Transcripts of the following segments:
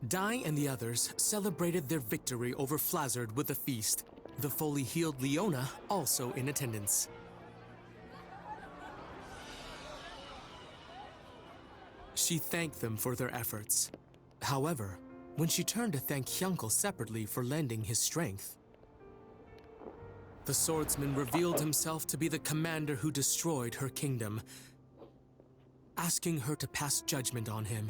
Dai and the others celebrated their victory over Flazzard with a feast, the fully healed Leona also in attendance. She thanked them for their efforts. However, when she turned to thank Hyunkel separately for lending his strength, the swordsman revealed himself to be the commander who destroyed her kingdom, asking her to pass judgment on him.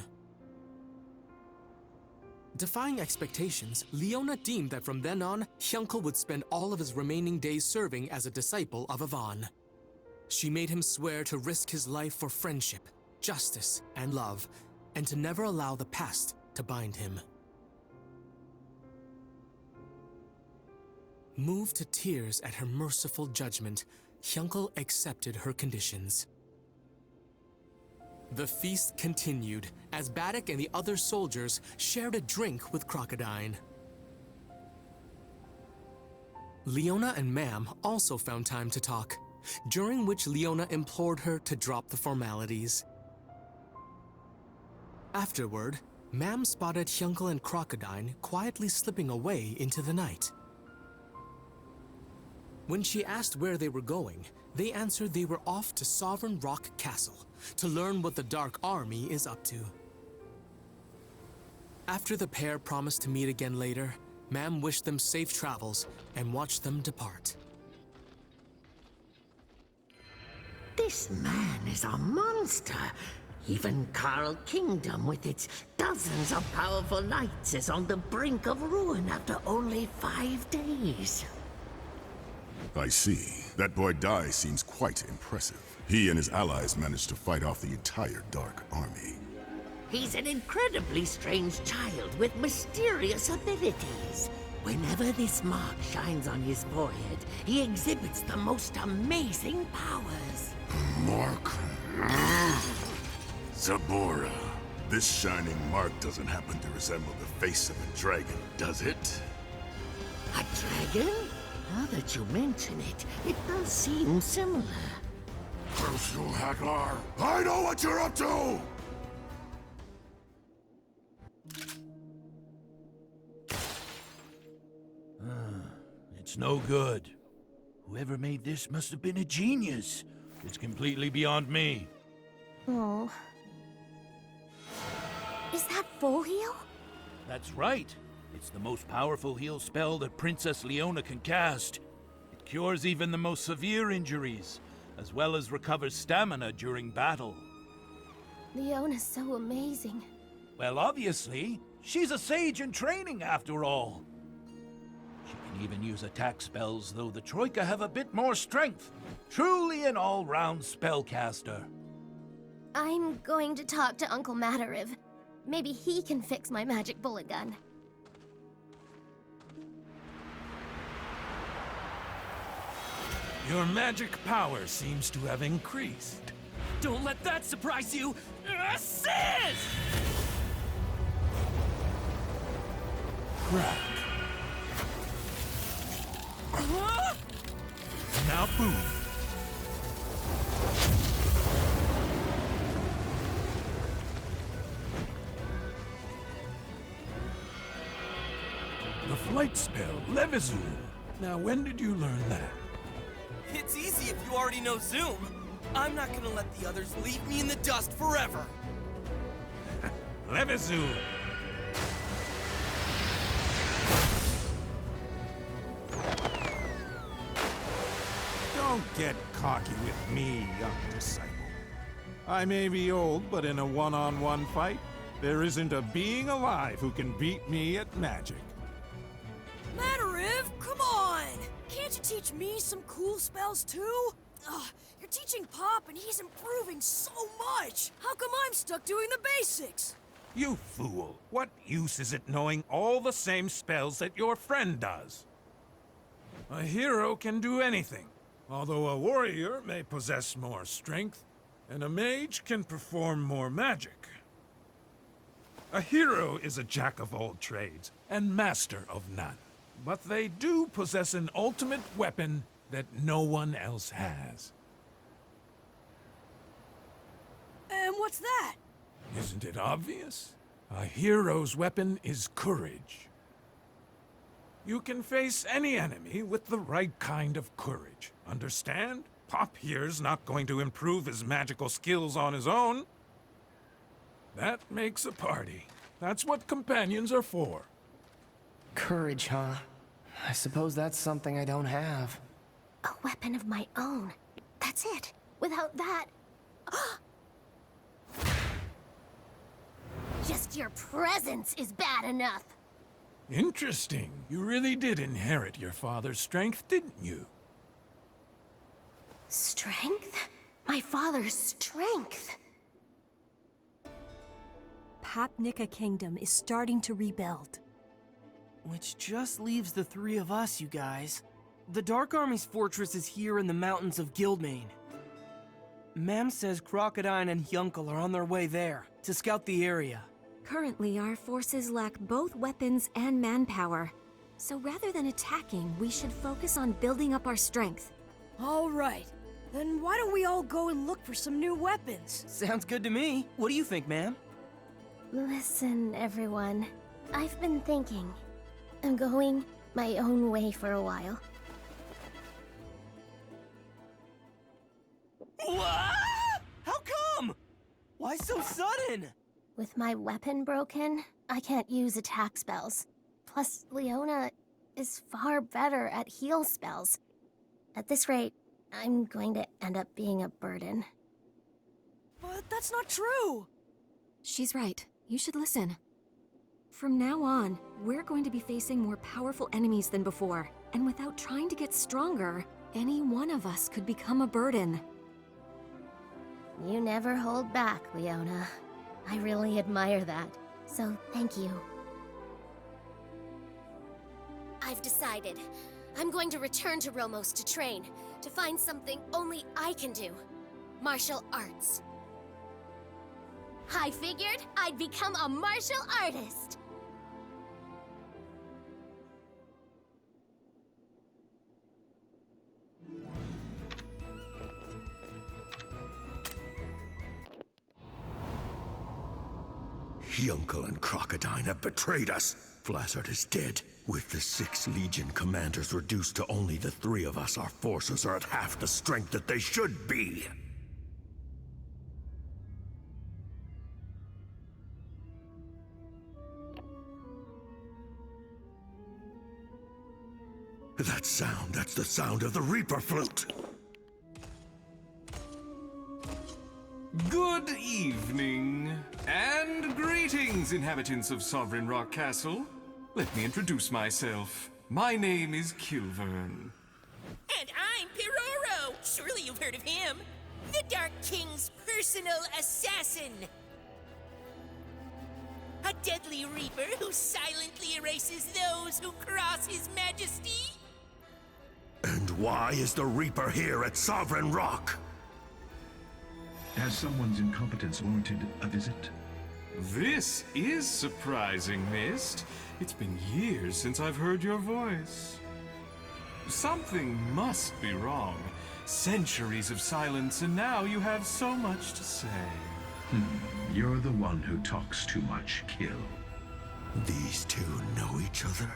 Defying expectations, Leona deemed that from then on, Hyunkel would spend all of his remaining days serving as a disciple of Yvonne. She made him swear to risk his life for friendship, justice, and love, and to never allow the past to bind him. Moved to tears at her merciful judgment, Hyunkel accepted her conditions. The feast continued as Baddock and the other soldiers shared a drink with Crocodile. Leona and Mam also found time to talk, during which Leona implored her to drop the formalities. Afterward, Mam spotted Hyunkel and Crocodile quietly slipping away into the night. When she asked where they were going, they answered they were off to Sovereign Rock Castle to learn what the Dark Army is up to. After the pair promised to meet again later, Mam wished them safe travels and watched them depart. This man is a monster. Even Karl Kingdom, with its dozens of powerful knights, is on the brink of ruin after only 5 days. I see. That boy Dai seems quite impressive. He and his allies managed to fight off the entire Dark Army. He's an incredibly strange child with mysterious abilities. Whenever this mark shines on his forehead, he exhibits the most amazing powers. Mark? Zabora. This shining mark doesn't happen to resemble the face of a dragon, does it? A dragon? Now that you mention it, it does seem similar. Curse you, Hacklar! I know what you're up to! It's no good. Whoever made this must have been a genius. It's completely beyond me. Oh. Is that full heal? That's right. It's the most powerful heal spell that Princess Leona can cast. It cures even the most severe injuries, as well as recovers stamina during battle. Leona's so amazing. Well, obviously, she's a sage in training after all. She can even use attack spells, though the Troika have a bit more strength. Truly an all-round spellcaster. I'm going to talk to Uncle Matariv. Maybe he can fix my magic bullet gun. Your magic power seems to have increased. Don't let that surprise you! Assist! Crack. Now boom. The flight spell, Levizoom. Now when did you learn that? It's easy if you already know Zoom. I'm not gonna let the others leave me in the dust forever. Levizoom. Don't get cocky with me, young disciple. I may be old, but in a one-on-one fight, there isn't a being alive who can beat me at magic. Matariv, come on! Can't you teach me some cool spells too? You're teaching Pop and he's improving so much! How come I'm stuck doing the basics? You fool! What use is it knowing all the same spells that your friend does? A hero can do anything, although a warrior may possess more strength, and a mage can perform more magic. A hero is a jack of all trades and master of none. But they do possess an ultimate weapon that no one else has. And what's that? Isn't it obvious? A hero's weapon is courage. You can face any enemy with the right kind of courage. Understand? Pop here's not going to improve his magical skills on his own. That makes a party. That's what companions are for. Courage, huh? I suppose that's something I don't have. A weapon of my own. That's it. Without that... Just your presence is bad enough. Interesting. You really did inherit your father's strength, didn't you? Strength? My father's strength? Papnica Kingdom is starting to rebuild. Which just leaves the three of us, you guys. The Dark Army's fortress is here in the mountains of Guildmane. Mam says Crocodile and Hyunkel are on their way there, to scout the area. Currently, our forces lack both weapons and manpower. So rather than attacking, we should focus on building up our strength. All right. Then why don't we all go and look for some new weapons? Sounds good to me. What do you think, ma'am? Listen, everyone. I've been thinking. I'm going my own way for a while. What? How come? Why so sudden? With my weapon broken, I can't use attack spells. Plus, Leona is far better at heal spells. At this rate, I'm going to end up being a burden. But that's not true! She's right. You should listen. From now on, we're going to be facing more powerful enemies than before. And without trying to get stronger, any one of us could become a burden. You never hold back, Leona. I really admire that, so thank you. I've decided. I'm going to return to Romos to train, to find something only I can do. Martial arts. I figured I'd become a martial artist! Hyunkel and Crocodile have betrayed us. Flazzard is dead. With the 6 Legion commanders reduced to only the 3 of us, our forces are at half the strength that they should be. That sound, that's the sound of the Reaper flute. Good evening, and greetings, inhabitants of Sovereign Rock Castle. Let me introduce myself. My name is Kilvern. And I'm Piroro! Surely you've heard of him. The Dark King's personal assassin. A deadly reaper who silently erases those who cross his majesty. And why is the Reaper here at Sovereign Rock? Has someone's incompetence warranted a visit? This is surprising, Mist. It's been years since I've heard your voice. Something must be wrong. Centuries of silence, and now you have so much to say. You're the one who talks too much, Kill. These two know each other?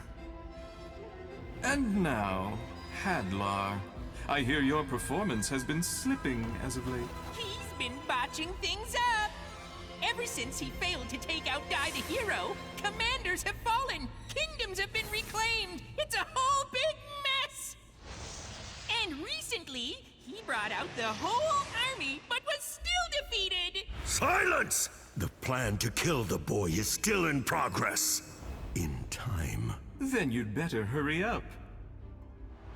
And now, Hadlar. I hear your performance has been slipping as of late. He's been botching things up. Ever since he failed to take out Dai the hero, commanders have fallen, kingdoms have been reclaimed. It's a whole big mess. And recently, he brought out the whole army, but was still defeated. Silence! The plan to kill the boy is still in progress. In time. Then you'd better hurry up.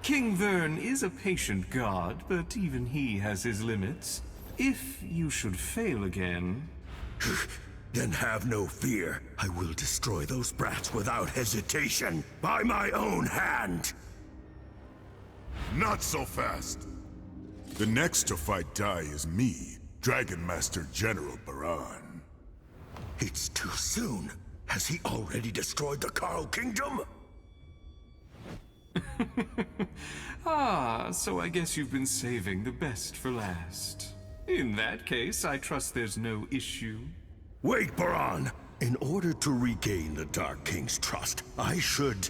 King Vern is a patient god, but even he has his limits. If you should fail again... Then have no fear. I will destroy those brats without hesitation, by my own hand! Not so fast! The next to fight Dai is me, Dragon Master General Baran. It's too soon. Has he already destroyed the Carl Kingdom? Ah, so I guess you've been saving the best for last. In that case, I trust there's no issue. Wait, Baran! In order to regain the Dark King's trust, I should...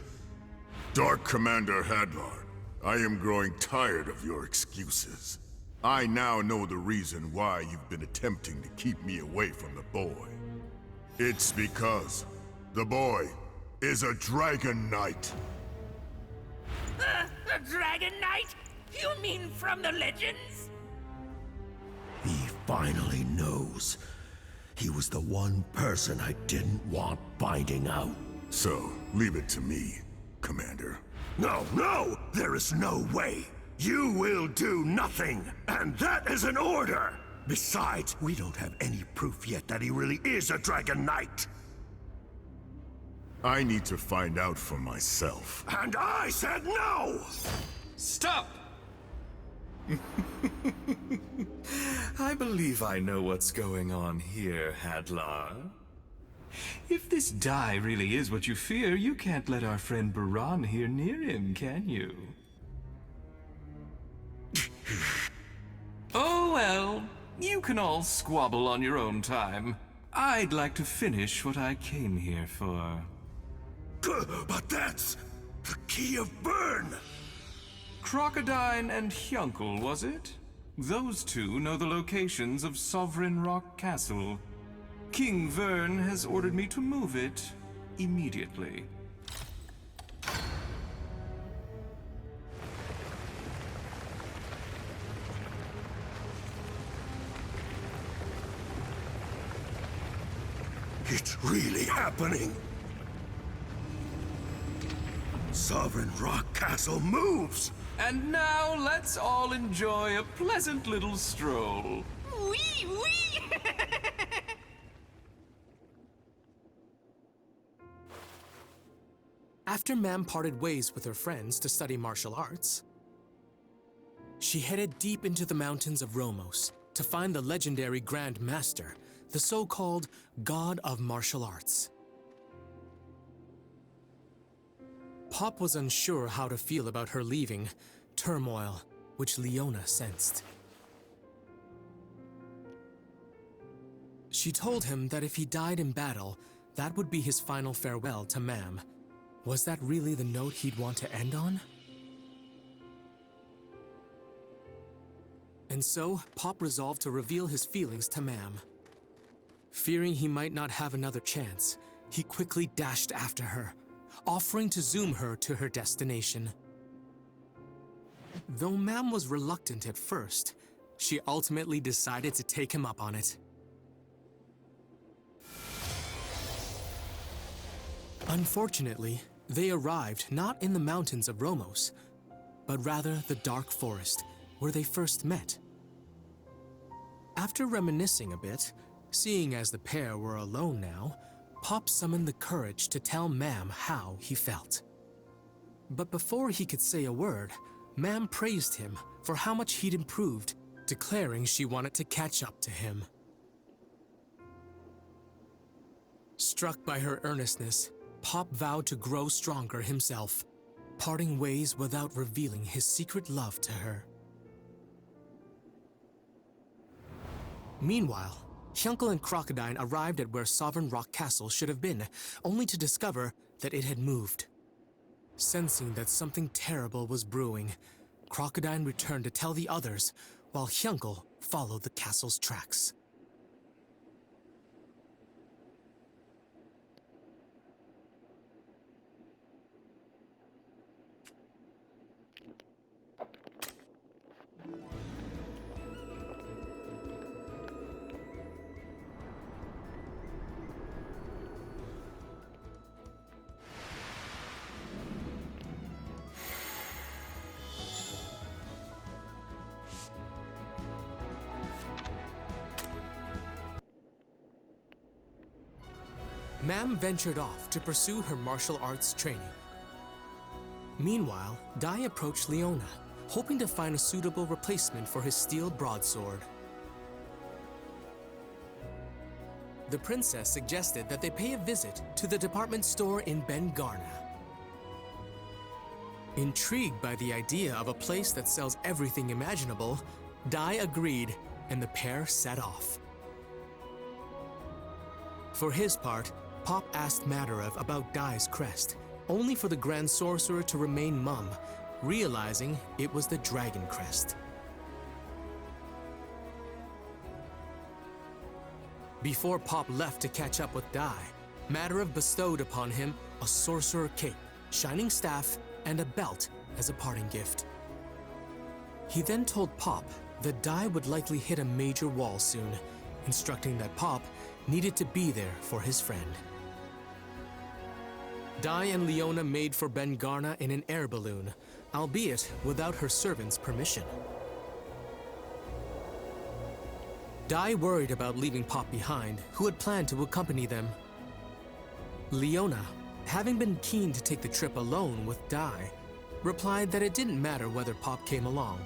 Dark Commander Hadlar, I am growing tired of your excuses. I now know the reason why you've been attempting to keep me away from the boy. It's because the boy is a Dragon Knight. A Dragon Knight? You mean from the legends? He finally knows. He was the one person I didn't want finding out. So, leave it to me, Commander. No, no! There is no way! You will do nothing! And that is an order! Besides, we don't have any proof yet that he really is a Dragon Knight! I need to find out for myself. And I said no! Stop! I believe I know what's going on here, Hadlar. If this die really is what you fear, you can't let our friend Baran here near him, can you? Oh well, you can all squabble on your own time. I'd like to finish what I came here for. But that's the key of Bern! Crocodile and Hyunkel, was it? Those two know the locations of Sovereign Rock Castle. King Vern has ordered me to move it immediately. It's really happening! Sovereign Rock Castle moves! And now let's all enjoy a pleasant little stroll. Wee wee! After Mam parted ways with her friends to study martial arts, she headed deep into the mountains of Romos to find the legendary Grand Master, the so-called God of Martial Arts. Pop was unsure how to feel about her leaving, turmoil which Leona sensed. She told him that if he died in battle, that would be his final farewell to Mam. Was that really the note he'd want to end on? And so, Pop resolved to reveal his feelings to Mam. Fearing he might not have another chance, he quickly dashed after her, offering to zoom her to her destination. Though Mam was reluctant at first, she ultimately decided to take him up on it. Unfortunately, they arrived not in the mountains of Romos, but rather the dark forest, where they first met. After reminiscing a bit, seeing as the pair were alone now, Pop summoned the courage to tell Mam how he felt. But before he could say a word, Mam praised him for how much he'd improved, declaring she wanted to catch up to him. Struck by her earnestness, Pop vowed to grow stronger himself, parting ways without revealing his secret love to her. Meanwhile, Hyunkel and Crocodile arrived at where Sovereign Rock Castle should have been, only to discover that it had moved. Sensing that something terrible was brewing, Crocodile returned to tell the others, while Hyunkel followed the castle's tracks. Mam ventured off to pursue her martial arts training. Meanwhile, Dai approached Leona, hoping to find a suitable replacement for his steel broadsword. The princess suggested that they pay a visit to the department store in Ben Garna. Intrigued by the idea of a place that sells everything imaginable, Dai agreed, and the pair set off. For his part, Pop asked Madarev about Dai's crest, only for the Grand Sorcerer to remain mum, realizing it was the dragon crest. Before Pop left to catch up with Dai, Madarev bestowed upon him a sorcerer cape, shining staff, and a belt as a parting gift. He then told Pop that Dai would likely hit a major wall soon, instructing that Pop needed to be there for his friend. Dai and Leona made for Ben Garna in an air balloon, albeit without her servant's permission. Dai worried about leaving Pop behind, who had planned to accompany them. Leona, having been keen to take the trip alone with Dai, replied that it didn't matter whether Pop came along.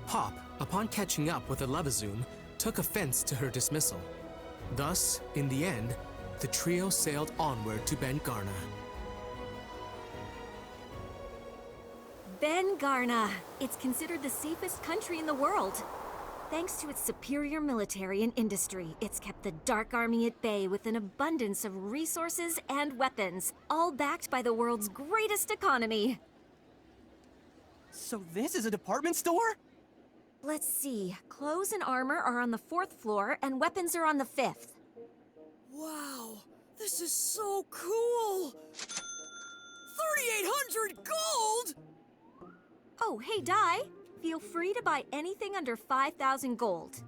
Pop, upon catching up with the Levizoom, took offense to her dismissal. Thus, in the end, the trio sailed onward to Ben Garna. Ben Garna. It's considered the safest country in the world. Thanks to its superior military and industry, it's kept the Dark Army at bay with an abundance of resources and weapons, all backed by the world's greatest economy. So this is a department store? Let's see. Clothes and armor are on the 4th floor, and weapons are on the 5th. Wow, this is so cool! 3,800 gold! Oh, hey, Dai. Feel free to buy anything under 5,000 gold.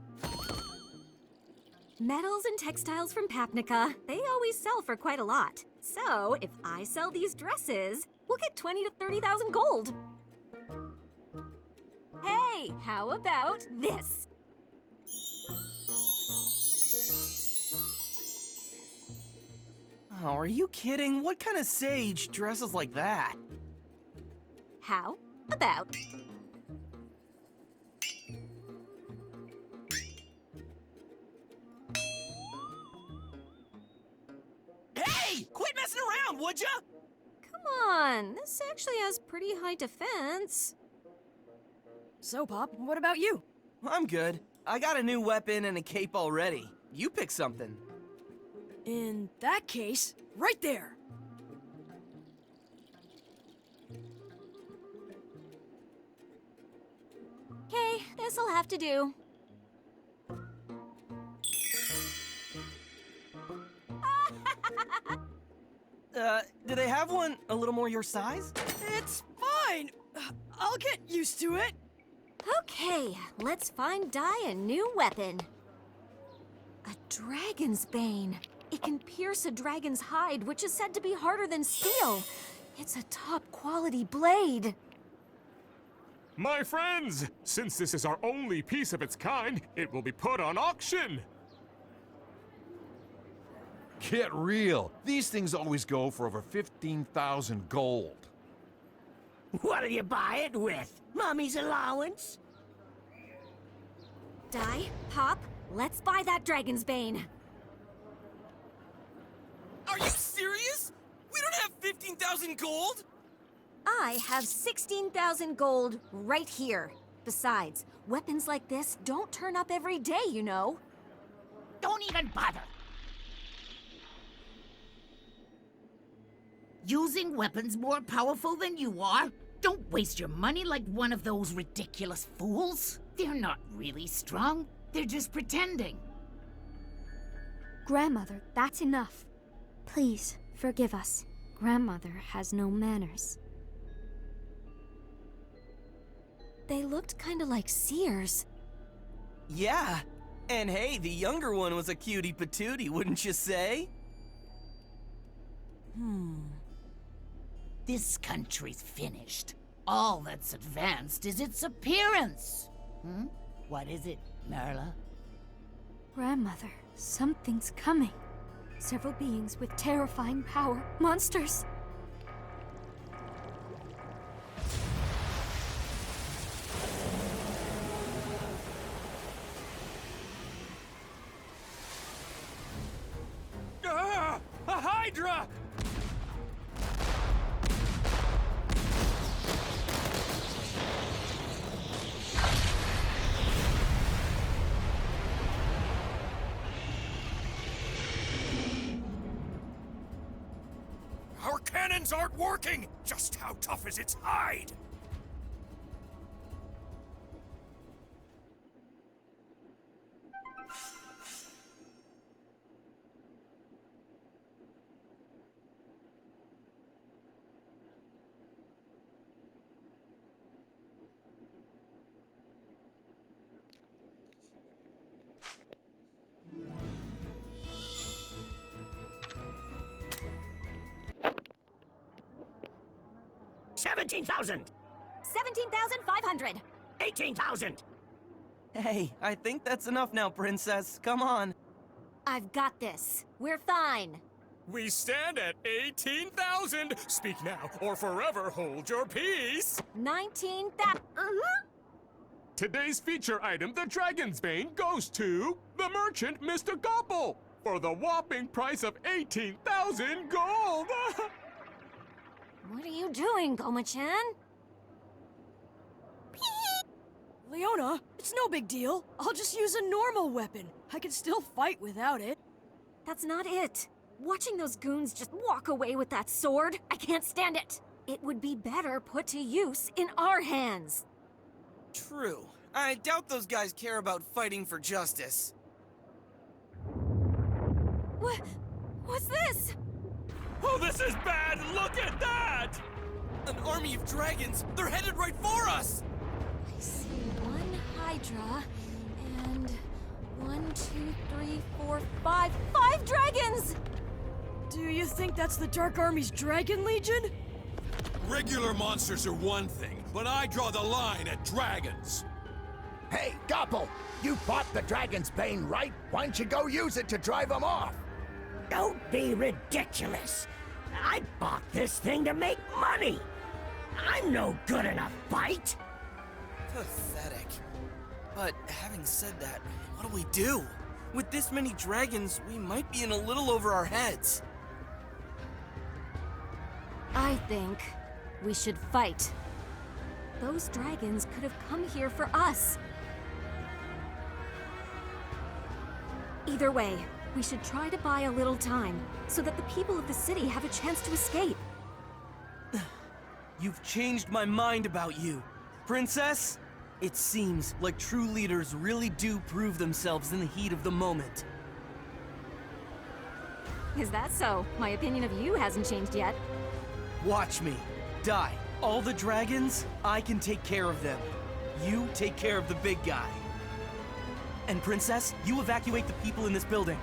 Metals and textiles from Papnica, they always sell for quite a lot. So, if I sell these dresses, we'll get 20 to 30,000 gold. Hey, how about this? Oh, are you kidding? What kind of sage dresses like that? How about... Hey! Quit messing around, would ya? Come on, this actually has pretty high defense. So, Pop, what about you? I'm good. I got a new weapon and a cape already. You pick something. In that case, right there. Okay, this'll have to do. Do they have one a little more your size? It's fine. I'll get used to it. Okay, let's find Dai a new weapon. A dragon's bane. It can pierce a dragon's hide, which is said to be harder than steel. It's a top-quality blade. My friends, since this is our only piece of its kind, it will be put on auction. Get real. These things always go for over 15,000 gold. What'll you buy it with? Mommy's allowance? Dai, Pop, let's buy that dragon's bane. Are you serious? We don't have 15,000 gold? I have 16,000 gold right here. Besides, weapons like this don't turn up every day, you know. Don't even bother. Using weapons more powerful than you are? Don't waste your money like one of those ridiculous fools. They're not really strong. They're just pretending. Grandmother, that's enough. Please, forgive us. Grandmother has no manners. They looked kinda like seers. Yeah. And hey, the younger one was a cutie patootie, wouldn't you say? This country's finished. All that's advanced is its appearance. What is it, Marla? Grandmother, something's coming. Several beings with terrifying power. Monsters! Ah! A Hydra! dragons aren't working! Just how tough is its hide? $17,000! 17,500! 18,000! Hey, I think that's enough now, Princess. Come on. I've got this. We're fine. We stand at 18,000! Speak now, or forever hold your peace! 19,000. Today's feature item, the Dragon's Bane, goes to the merchant, Mr. Gobble, for the whopping price of 18,000 gold! What are you doing, Goma-chan? Leona, it's no big deal. I'll just use a normal weapon. I can still fight without it. That's not it. Watching those goons just walk away with that sword, I can't stand it. It would be better put to use in our hands. True. I doubt those guys care about fighting for justice. What's this? Oh, this is bad! Look at that! An army of dragons! They're headed right for us! I see one Hydra, and 1, 2, 3, 4, 5. 5 dragons! Do you think that's the Dark Army's Dragon Legion? Regular monsters are one thing, but I draw the line at dragons. Hey, Gobble! You bought the Dragon's Bane, right? Why don't you go use it to drive them off? Don't be ridiculous. I bought this thing to make money. I'm no good in a fight. Pathetic. But having said that, what do we do? With this many dragons, we might be in a little over our heads. I think we should fight. Those dragons could have come here for us. Either way, we should try to buy a little time, so that the people of the city have a chance to escape. You've changed my mind about you. Princess, it seems like true leaders really do prove themselves in the heat of the moment. Is that so? My opinion of you hasn't changed yet. Watch me. Die. All the dragons, I can take care of them. You take care of the big guy. And Princess, you evacuate the people in this building.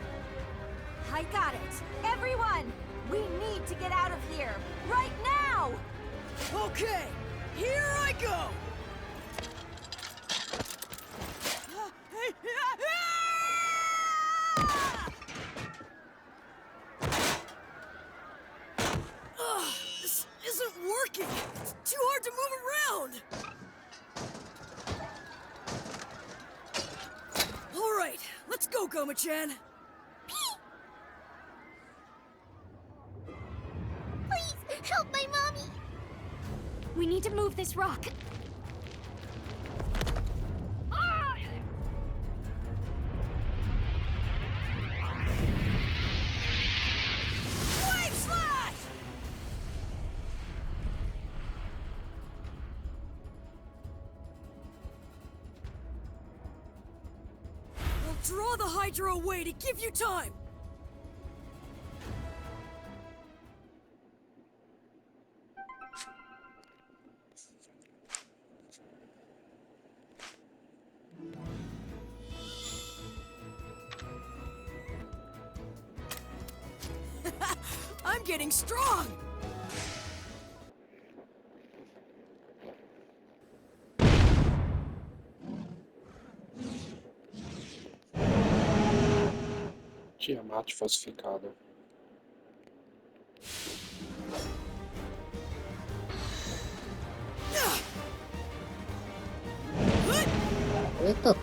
I got it. Everyone, we need to get out of here. Right now! Okay, here I go! This isn't working! It's too hard to move around! Alright, let's go, Goma-chan! Please, help my mommy! We need to move this rock. Wave slash! We'll draw the Hydra away to give you time. I'm getting strong! Tiamat falsificada. Eita!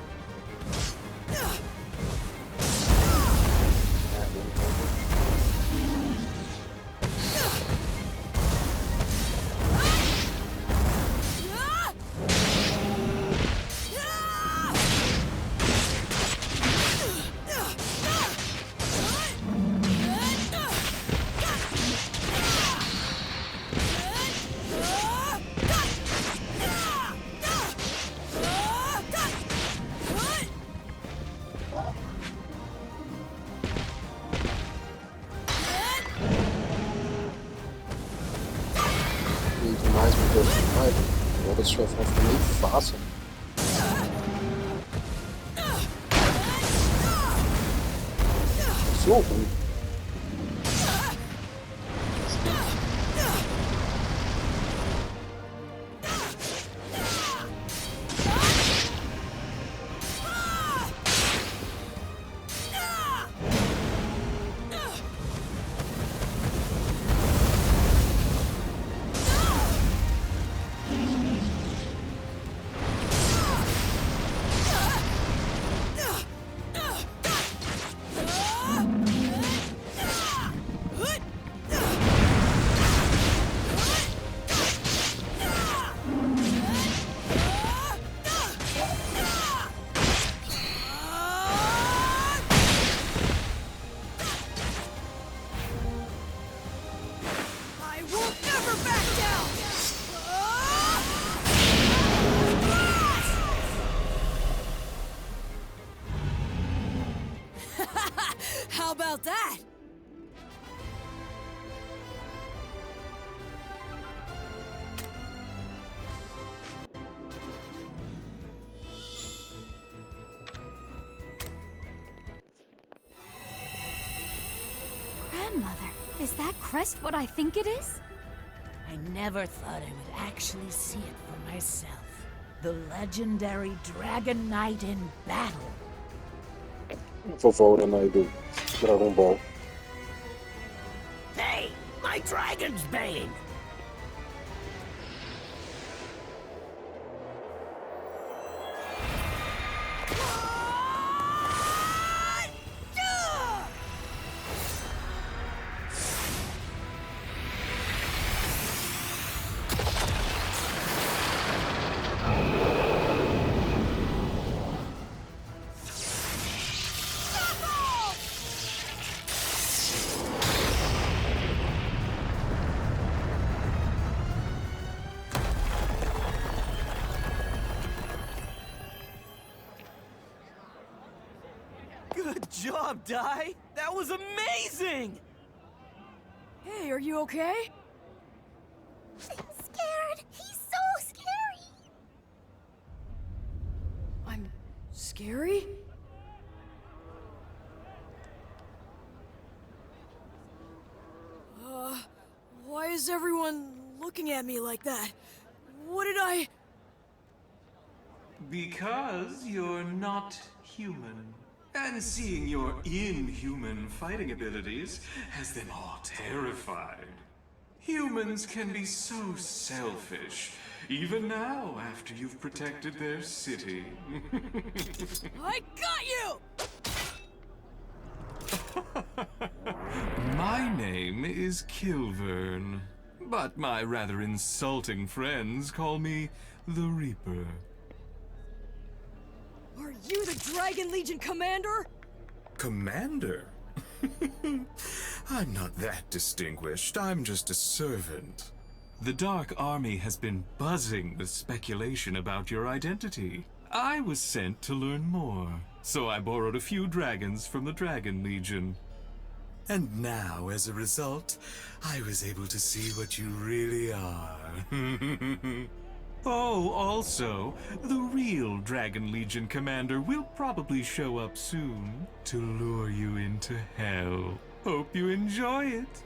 esse chefão foi meio fácil. Sou ruim. How about that? Grandmother, is that crest what I think it is? I never thought I would actually see it for myself. The legendary Dragon Knight in battle. Vovó Uranai do Dragon Ball. Hey, my dragon's bane! Good job, Dai! That was amazing! Hey, are you okay? I'm scared. He's so scary. I'm scary? Why is everyone looking at me like that? What did I... Because you're not human. And seeing your inhuman fighting abilities has them all terrified. Humans can be so selfish, even now after you've protected their city. I got you! My name is Kilvern, but my rather insulting friends call me the Reaper. Are you the Dragon Legion commander? Commander? I'm not that distinguished. I'm just a servant. The Dark Army has been buzzing with speculation about your identity. I was sent to learn more, so I borrowed a few dragons from the Dragon Legion. And now, as a result, I was able to see what you really are. Oh, also, the real Dragon Legion commander will probably show up soon to lure you into hell. Hope you enjoy it.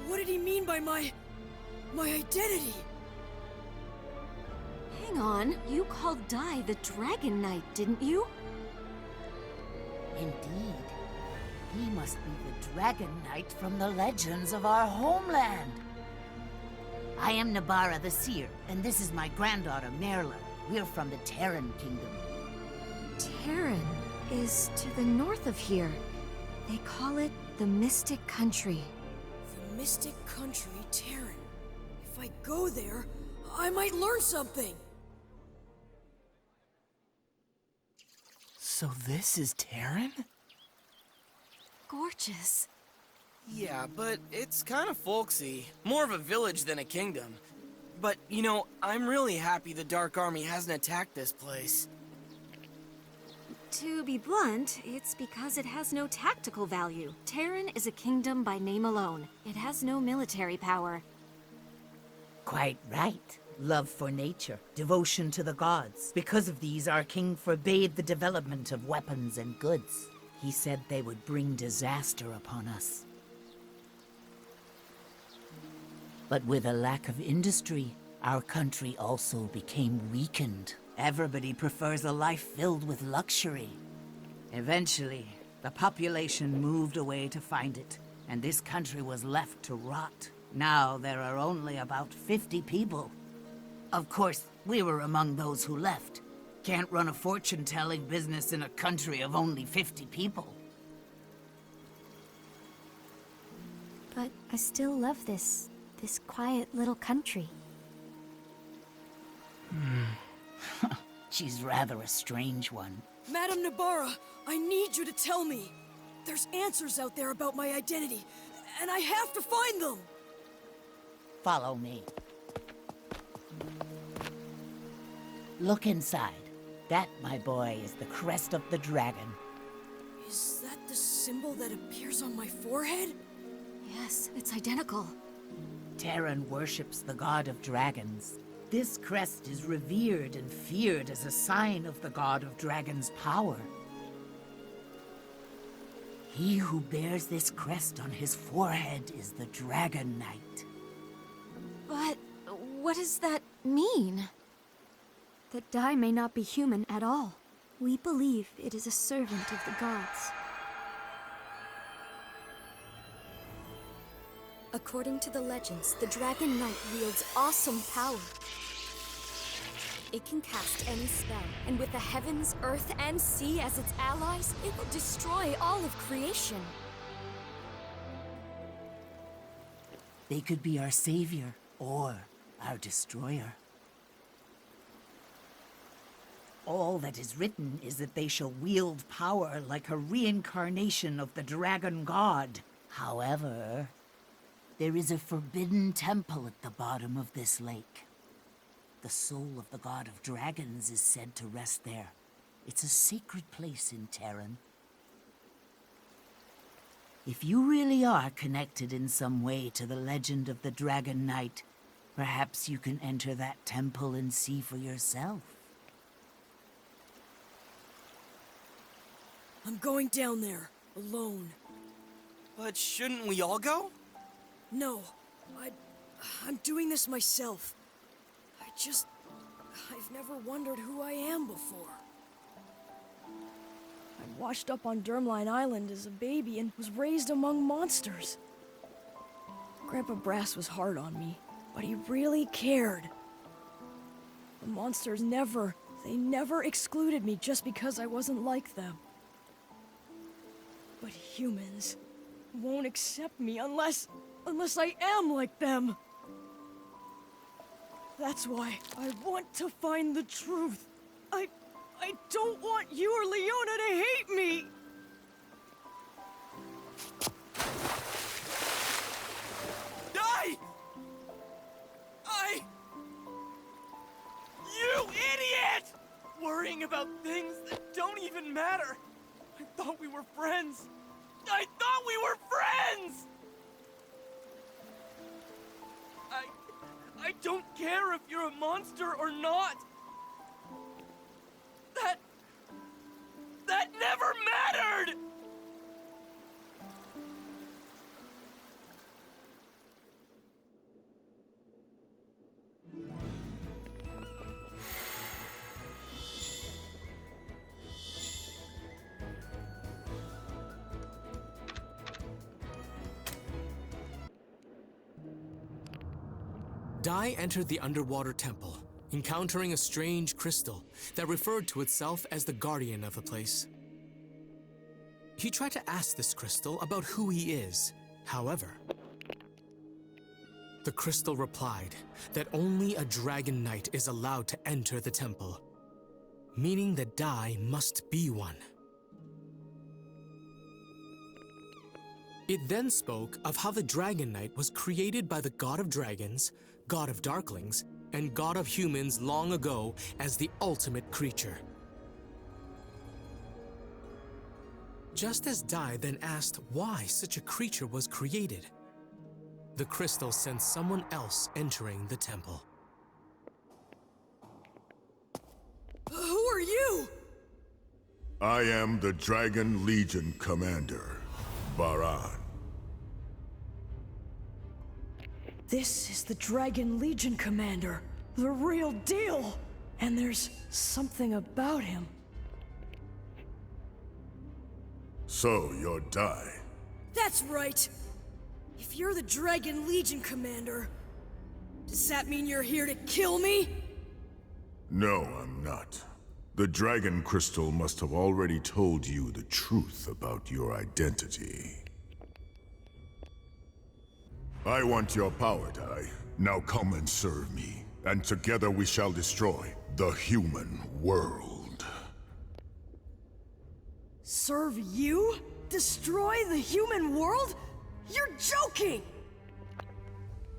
What did he mean by my identity? Hang on, you called Dai the Dragon Knight, didn't you? Indeed. He must be the Dragon Knight from the legends of our homeland. I am Nabara the Seer, and this is my granddaughter, Merla. We're from the Terran Kingdom. Terran is to the north of here. They call it the Mystic Country. The Mystic Country, Terran. If I go there, I might learn something. So this is Terran? Gorgeous. Yeah, but it's kind of folksy. More of a village than a kingdom. But, you know, I'm really happy the Dark Army hasn't attacked this place. To be blunt, it's because it has no tactical value. Terran is a kingdom by name alone. It has no military power. Quite right. Love for nature, devotion to the gods. Because of these, our king forbade the development of weapons and goods. He said they would bring disaster upon us. But with a lack of industry, our country also became weakened. Everybody prefers a life filled with luxury. Eventually, the population moved away to find it, and this country was left to rot. Now there are only about 50 people. Of course, we were among those who left. Can't run a fortune-telling business in a country of only 50 people. But I still love this quiet little country. She's rather a strange one. Madame Nabara, I need you to tell me. There's answers out there about my identity, and I have to find them. Follow me. Look inside. That, my boy, is the crest of the dragon. Is that the symbol that appears on my forehead? Yes, it's identical. Terran worships the god of dragons. This crest is revered and feared as a sign of the god of dragons' power. He who bears this crest on his forehead is the Dragon Knight. But what does that mean? That Dai may not be human at all. We believe it is a servant of the gods. According to the legends, the Dragon Knight wields awesome power. It can cast any spell, and with the heavens, earth, and sea as its allies, it will destroy all of creation. They could be our savior, or our destroyer. All that is written is that they shall wield power like a reincarnation of the dragon god. However, there is a forbidden temple at the bottom of this lake. The soul of the god of dragons is said to rest there. It's a sacred place in Terran. If you really are connected in some way to the legend of the Dragon Knight, perhaps you can enter that temple and see for yourself. I'm going down there, alone. But shouldn't we all go? No, I'm doing this myself. I've never wondered who I am before. I washed up on Dermline Island as a baby and was raised among monsters. Grandpa Brass was hard on me, but he really cared. The monsters never excluded me just because I wasn't like them. But humans won't accept me unless I am like them. That's why I want to find the truth. I don't want you or Leona to hate me! Die! You idiot! Worrying about things that don't even matter. I thought we were friends. I thought we were friends! I don't care if you're a monster or not. That never mattered! Dai entered the underwater temple, encountering a strange crystal that referred to itself as the guardian of the place. He tried to ask this crystal about who he is. However, the crystal replied that only a dragon knight is allowed to enter the temple, meaning that Dai must be one. It then spoke of how the Dragon Knight was created by the god of dragons, god of darklings, and god of humans long ago as the ultimate creature. Just as Dai then asked why such a creature was created, the crystal sensed someone else entering the temple. Who are you? I am the Dragon Legion Commander, Baran. This is the Dragon Legion Commander. The real deal. And there's something about him. So, you're Dai. That's right. If you're the Dragon Legion Commander, does that mean you're here to kill me? No, I'm not. The Dragon Crystal must have already told you the truth about your identity. I want your power, Dai. Now come and serve me, and together we shall destroy the human world. Serve you? Destroy the human world? You're joking!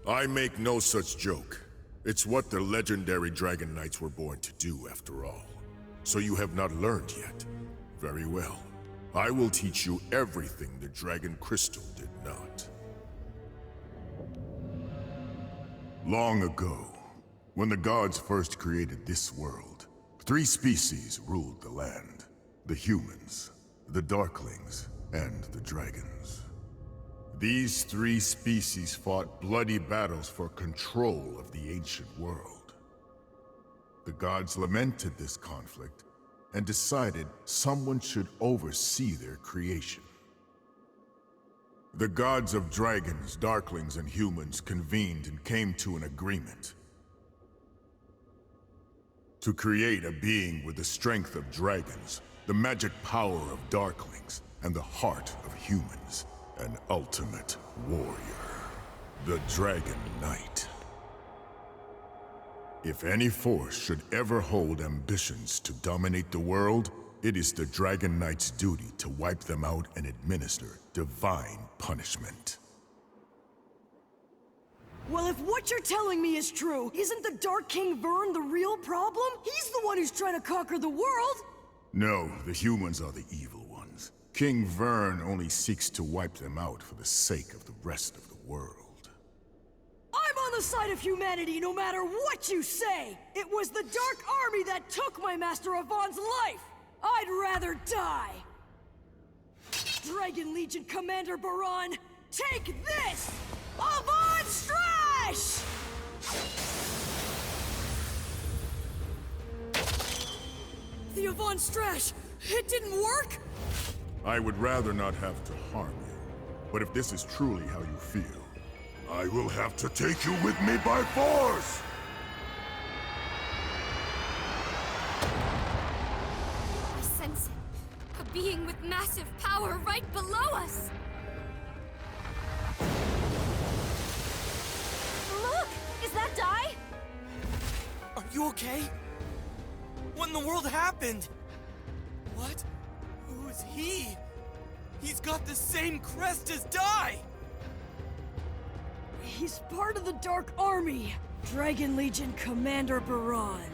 I make no such joke. It's what the legendary Dragon Knights were born to do, after all. So you have not learned yet. Very well. I will teach you everything the Dragon Crystal did not. Long ago, when the gods first created this world, 3 species ruled the land. The humans, the Darklings, and the dragons. These 3 species fought bloody battles for control of the ancient world. The gods lamented this conflict and decided someone should oversee their creation. The gods of dragons, darklings, and humans convened and came to an agreement to create a being with the strength of dragons, the magic power of darklings, and the heart of humans, an ultimate warrior, the Dragon Knight. If any force should ever hold ambitions to dominate the world, it is the Dragon Knight's duty to wipe them out and administer divine punishment. Well, if what you're telling me is true, isn't the Dark King Vern the real problem? He's the one who's trying to conquer the world! No, the humans are the evil ones. King Vern only seeks to wipe them out for the sake of the rest of the world. I'm on the side of humanity no matter what you say! It was the Dark Army that took my Master Avon's life! I'd rather die! Dragon Legion Commander Baran, take this! Avon Strash! The Avon Strash, it didn't work? I would rather not have to harm you. But if this is truly how you feel, I will have to take you with me by force! I sense it. A being with massive power right below us! Look! Is that Dai? Are you okay? What in the world happened? What? Who is he? He's got the same crest as Dai! He's part of the Dark Army. Dragon Legion Commander Baran.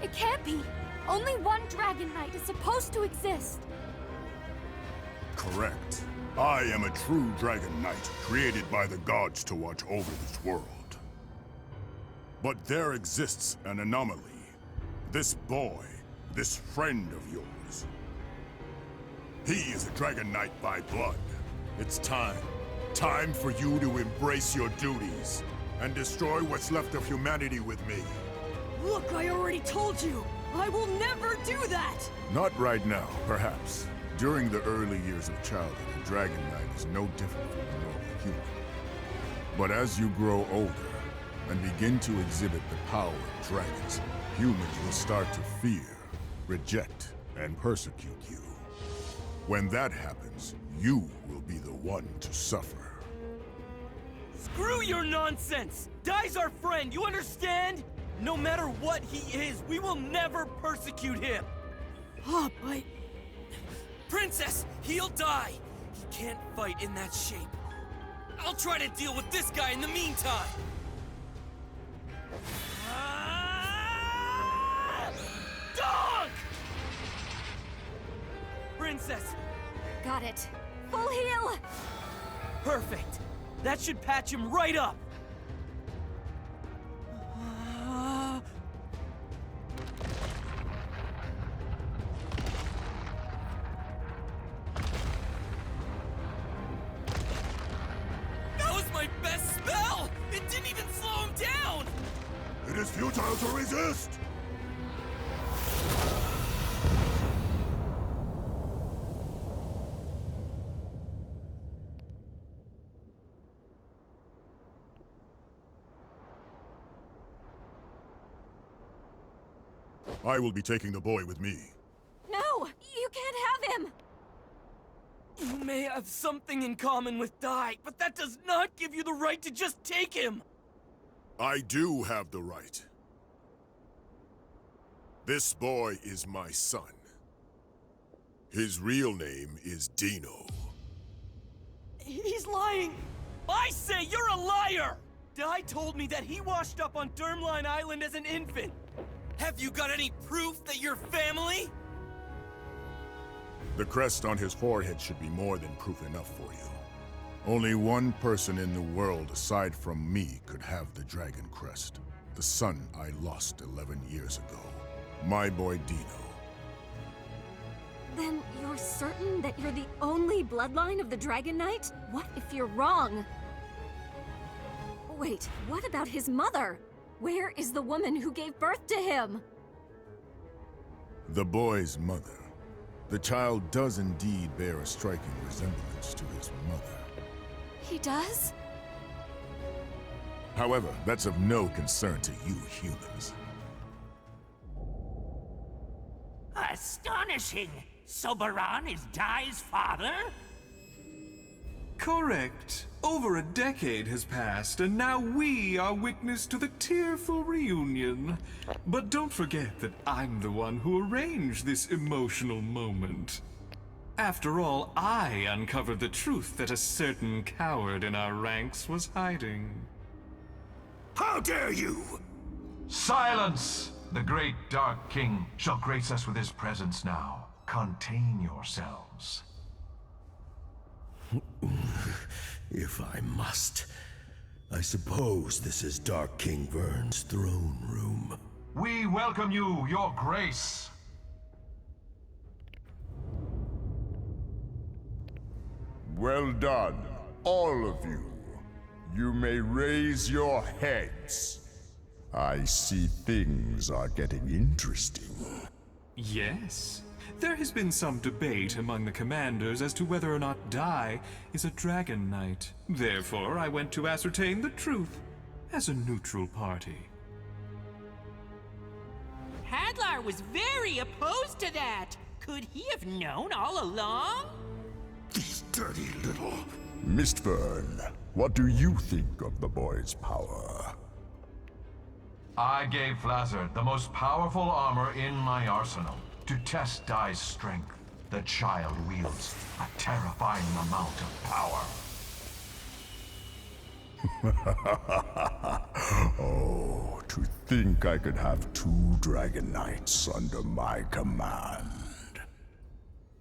It can't be! Only one Dragon Knight is supposed to exist! Correct. I am a true Dragon Knight, created by the gods to watch over this world. But there exists an anomaly. This boy, this friend of yours. He is a Dragon Knight by blood. It's time. Time for you to embrace your duties and destroy what's left of humanity with me. Look, I already told you! I will never do that! Not right now, perhaps. During the early years of childhood, a Dragon Knight is no different from a normal human. But as you grow older and begin to exhibit the power of dragons, humans will start to fear, reject, and persecute you. When that happens, you will be the one to suffer. Screw your nonsense! Dai's our friend, you understand? No matter what he is, we will never persecute him! Oh, but... Princess, he'll die! He can't fight in that shape. I'll try to deal with this guy in the meantime! Dog! Princess, Got it. Full heal! Perfect. That should patch him right up. That was my best spell! It didn't even slow him down! It is futile to resist! I will be taking the boy with me. No! You can't have him! You may have something in common with Dai, but that does not give you the right to just take him! I do have the right. This boy is my son. His real name is Dino. He's lying! I say you're a liar! Dai told me that he washed up on Dermline Island as an infant. Have you got any proof that you're family? The crest on his forehead should be more than proof enough for you. Only one person in the world aside from me could have the dragon crest. The son I lost 11 years ago. My boy Dino. Then you're certain that you're the only bloodline of the Dragon Knight? What if you're wrong? Wait, what about his mother? Where is the woman who gave birth to him? The boy's mother. The child does indeed bear a striking resemblance to his mother. He does? However, that's of no concern to you humans. Astonishing! So Baran is Dai's father? Correct. Over a decade has passed, and now we are witness to the tearful reunion. But don't forget that I'm the one who arranged this emotional moment. After all, I uncovered the truth that a certain coward in our ranks was hiding. How dare you! Silence! The great Dark King shall grace us with his presence now. Contain yourselves. If I must, I suppose this is Dark King Vern's throne room. We welcome you, your grace. Well done, all of you. You may raise your heads. I see things are getting interesting. Yes. There has been some debate among the commanders as to whether or not Dai is a Dragon Knight. Therefore, I went to ascertain the truth as a neutral party. Hadlar was very opposed to that. Could he have known all along? These dirty little... Mistburn, what do you think of the boy's power? I gave Flazard the most powerful armor in my arsenal. To test Dai's strength, the child wields a terrifying amount of power. Oh, to think I could have 2 Dragon Knights under my command.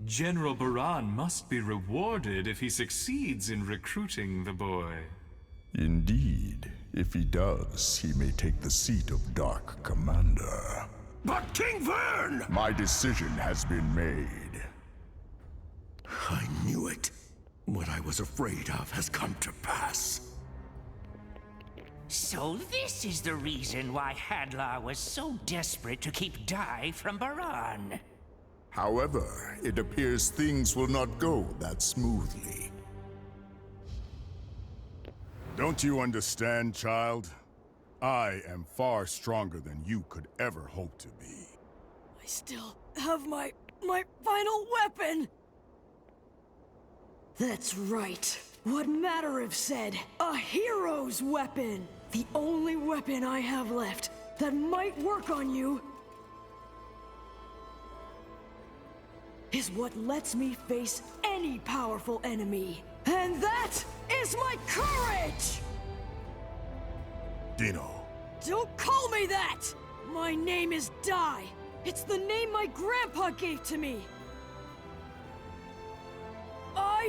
General Baran must be rewarded if he succeeds in recruiting the boy. Indeed. If he does, he may take the seat of Dark Commander. But King Vern! My decision has been made. I knew it. What I was afraid of has come to pass. So this is the reason why Hadlar was so desperate to keep Dai from Baran. However, it appears things will not go that smoothly. Don't you understand, child? I am far stronger than you could ever hope to be. I still have my final weapon! That's right. What Matariv said. A hero's weapon! The only weapon I have left that might work on you is what lets me face any powerful enemy. And that is my courage! Dino. Don't call me that! My name is Dai. It's the name my grandpa gave to me.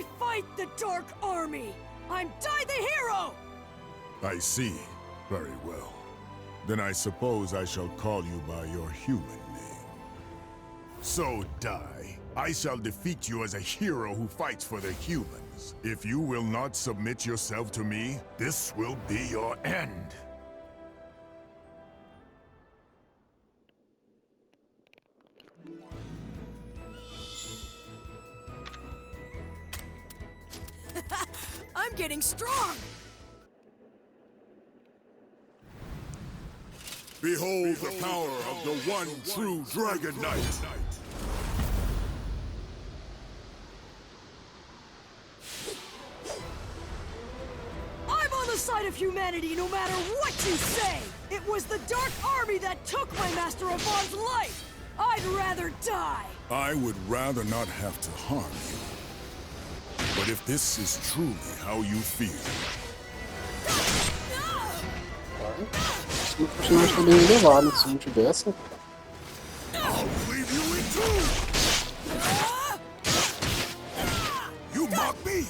I fight the Dark Army! I'm Dai the Hero! I see. Very well. Then I suppose I shall call you by your human name. So, Dai, I shall defeat you as a hero who fights for the humans. If you will not submit yourself to me, this will be your end. I'm getting strong! Behold the power of the one true Dragon Knight! I'm on the side of humanity no matter what you say! It was the Dark Army that took my Master of Vaughn's life! I'd rather die! I would rather not have to harm you. But if this is truly how you feel... O personagem tá bem elevado nesse multiverso. I'll leave you in two! You mock me!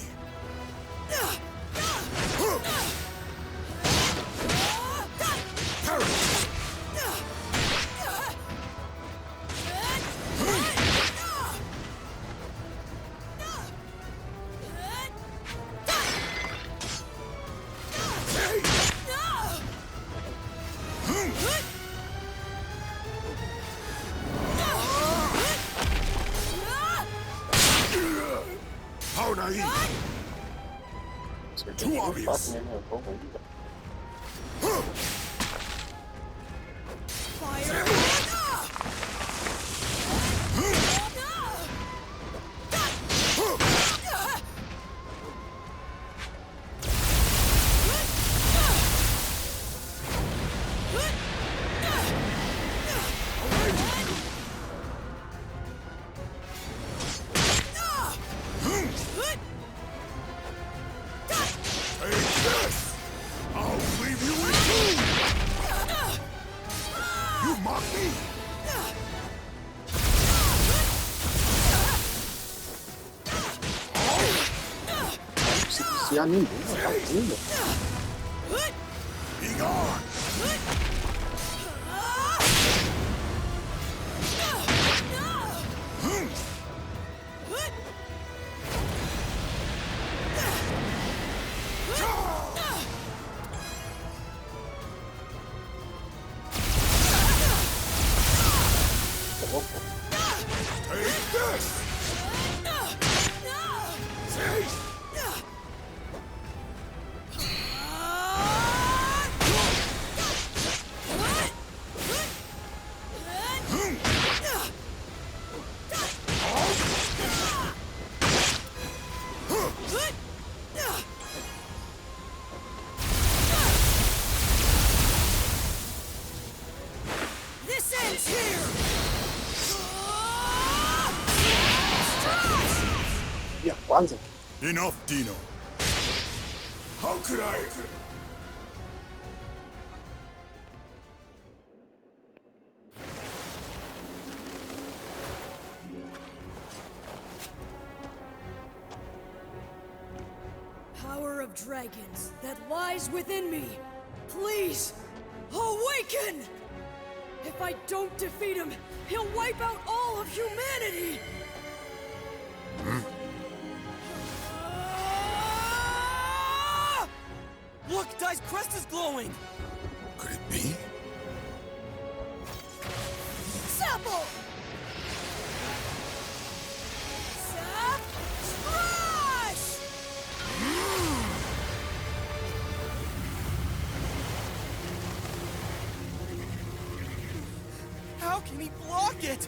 How naive! Too obvious! Fire! Se a ninguém, tá tudo. Be gone! Take this! This ends here! Yeah, quase. Enough, Dino. How could I... Power of dragons that lies within me. Please, awaken! If I don't defeat him, he'll wipe out all of humanity! Look, Dai's crest is glowing! Could it be? Sapple! Sap! Splash! How can he block it?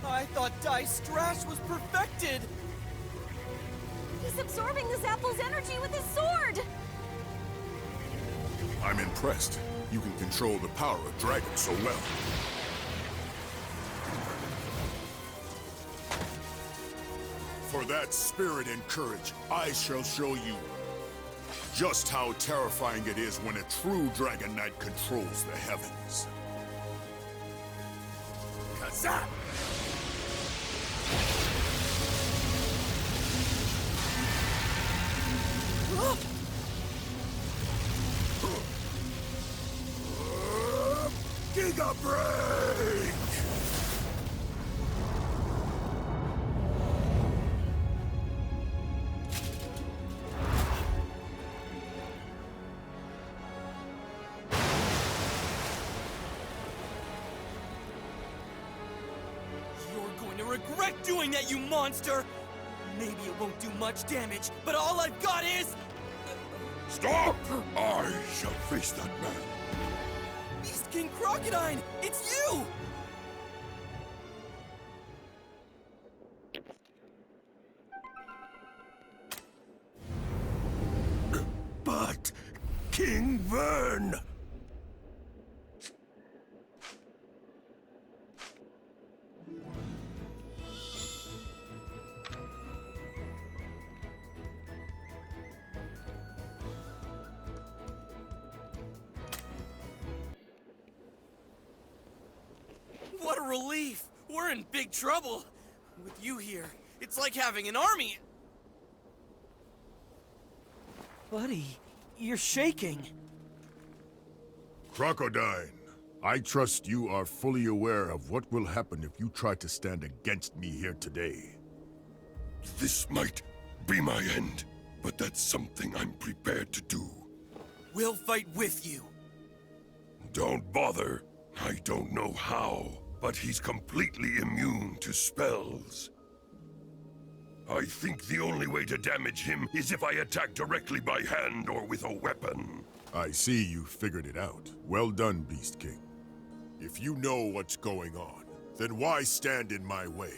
I thought Dai's Strash was perfected! He's absorbing the Zapple's energy with his sword! I'm impressed. You can control the power of dragons so well. For that spirit and courage, I shall show you just how terrifying it is when a true Dragon Knight controls the heavens. Kazap! Giga Break! You're going to regret doing that, you monster! Maybe it won't do much damage, but all I've got is... Stop! I shall face that man. Beast King Crocodile! It's you! But King Vern! What a relief! We're in big trouble! With you here, it's like having an army! Buddy, you're shaking. Crocodile, I trust you are fully aware of what will happen if you try to stand against me here today. This might be my end, but that's something I'm prepared to do. We'll fight with you. Don't bother. I don't know how, but he's completely immune to spells. I think the only way to damage him is if I attack directly by hand or with a weapon. I see you figured it out. Well done, Beast King. If you know what's going on, then why stand in my way?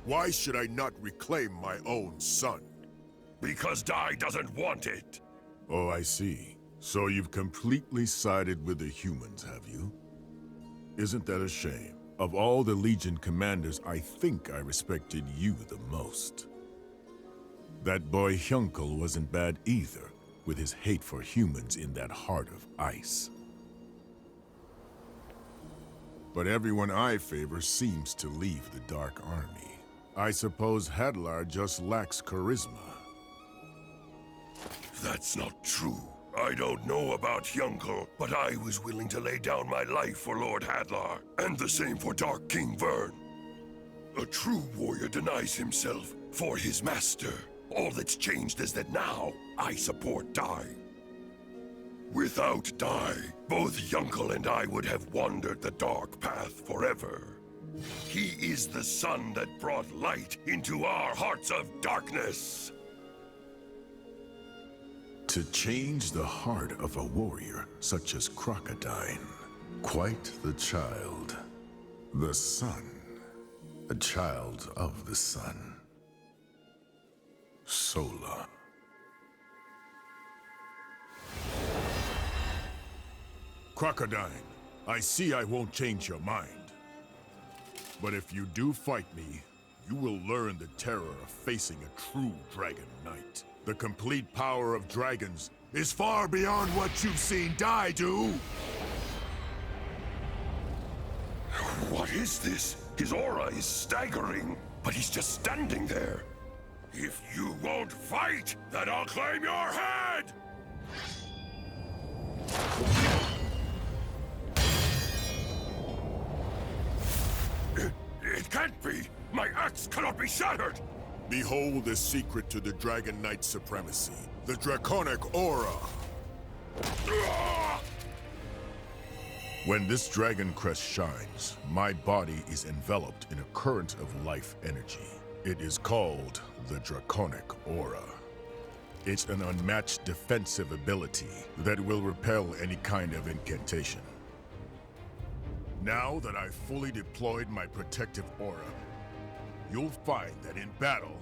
Why should I not reclaim my own son? Because Dai doesn't want it. Oh, I see. So you've completely sided with the humans, have you? Isn't that a shame? Of all the Legion commanders, I think I respected you the most. That boy Hyunkel wasn't bad either, with his hate for humans in that heart of ice. But everyone I favor seems to leave the Dark Army. I suppose Hadlar just lacks charisma. That's not true. I don't know about Hyunkel, but I was willing to lay down my life for Lord Hadlar, and the same for Dark King Vern. A true warrior denies himself for his master. All that's changed is that now I support Dai. Without Dai, both Hyunkel and I would have wandered the dark path forever. He is the sun that brought light into our hearts of darkness. To change the heart of a warrior such as Crocodile. Quite the child. The sun. A child of the sun. Sola. Crocodile, I see I won't change your mind. But if you do fight me, you will learn the terror of facing a true Dragon Knight. The complete power of dragons is far beyond what you've seen Dai do! What is this? His aura is staggering, but he's just standing there. If you won't fight, then I'll claim your head! It can't be! My axe cannot be shattered! Behold the secret to the Dragon Knight's supremacy. The Draconic Aura! When this dragon crest shines, my body is enveloped in a current of life energy. It is called the Draconic Aura. It's an unmatched defensive ability that will repel any kind of incantation. Now that I've fully deployed my protective aura, you'll find that in battle,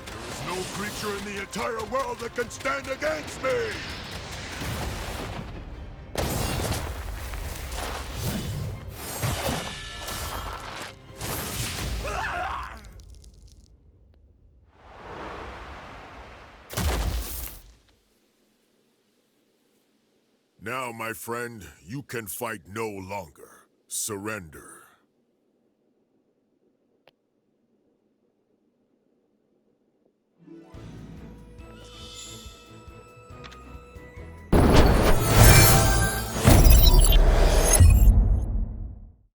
there is no creature in the entire world that can stand against me! Now, my friend, you can fight no longer. Surrender.